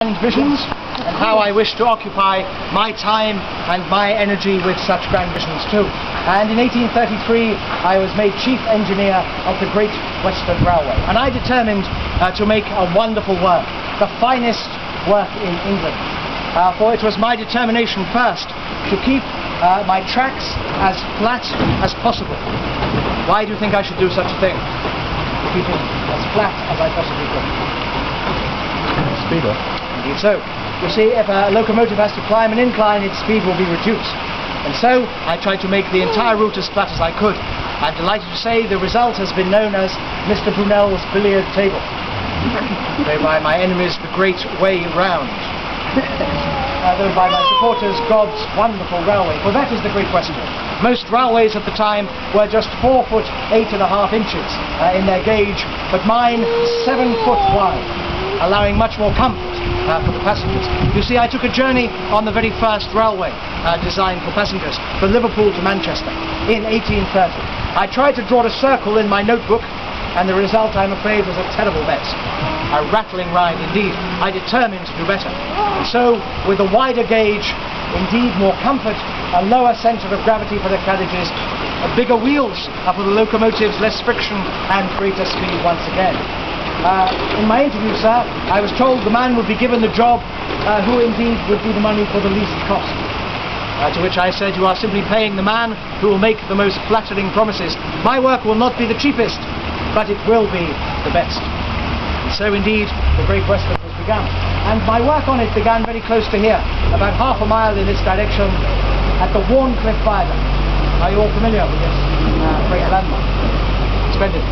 And visions, and how I wish to occupy my time and my energy with such grand visions too. And in 1833 I was made chief engineer of the Great Western Railway, and I determined to make a wonderful work, the finest work in England. For it was my determination first to keep my tracks as flat as possible. Why do you think I should do such a thing? To keep it as flat as I possibly could. Speed up. Indeed so. You see, if a locomotive has to climb an incline, its speed will be reduced. And so I tried to make the entire route as flat as I could. I'm delighted to say the result has been known as Mr. Brunel's billiard table, whereby my enemies the great way round. Though by my supporters God's wonderful railway, for that is the Great Western. Most railways at the time were just 4 foot 8.5 inches in their gauge, but mine 7 foot wide, allowing much more comfort for the passengers. You see, I took a journey on the very first railway designed for passengers, from Liverpool to Manchester, in 1830. I tried to draw a circle in my notebook, and the result, I'm afraid, was a terrible mess. A rattling ride indeed. I determined to do better. And so, with a wider gauge, indeed more comfort, a lower centre of gravity for the carriages, bigger wheels for the locomotives, less friction and greater speed once again. In my interview, sir, I was told the man would be given the job who indeed would do the money for the least cost. To which I said, you are simply paying the man who will make the most flattering promises. My work will not be the cheapest, but it will be the best. And so indeed the Great Western was begun. And my work on it began very close to here, about half a mile in this direction, at the Wharncliffe Viaduct. Are you all familiar with this great landmark? Splendid.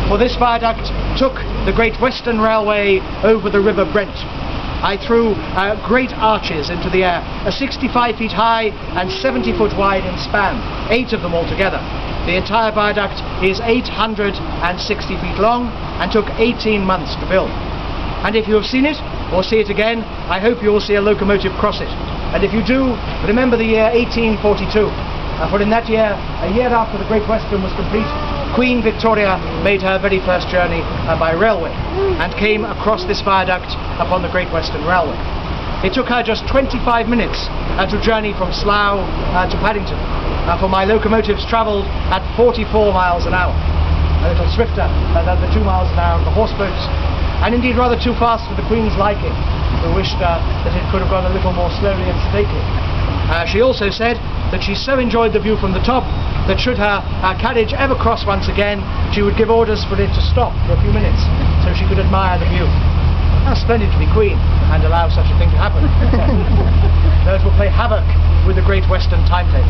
For this viaduct took the Great Western Railway over the River Brent. I threw great arches into the air, 65 feet high and 70 foot wide in span, 8 of them altogether. The entire viaduct is 860 feet long and took 18 months to build. And if you have seen it, or see it again, I hope you will see a locomotive cross it. And if you do, remember the year 1842. For in that year, a year after the Great Western was complete, Queen Victoria made her very first journey by railway and came across this viaduct upon the Great Western Railway. It took her just 25 minutes to journey from Slough to Paddington, for my locomotives travelled at 44 miles an hour, a little swifter than the 2 miles an hour of the horse boats, and indeed rather too fast for the Queen's liking, who wished that it could have gone a little more slowly and sedately. She also said that she so enjoyed the view from the top that should her carriage ever cross once again, she would give orders for it to stop for a few minutes so she could admire the view. How splendid to be Queen and allow such a thing to happen. Those will play havoc with the Great Western timetable.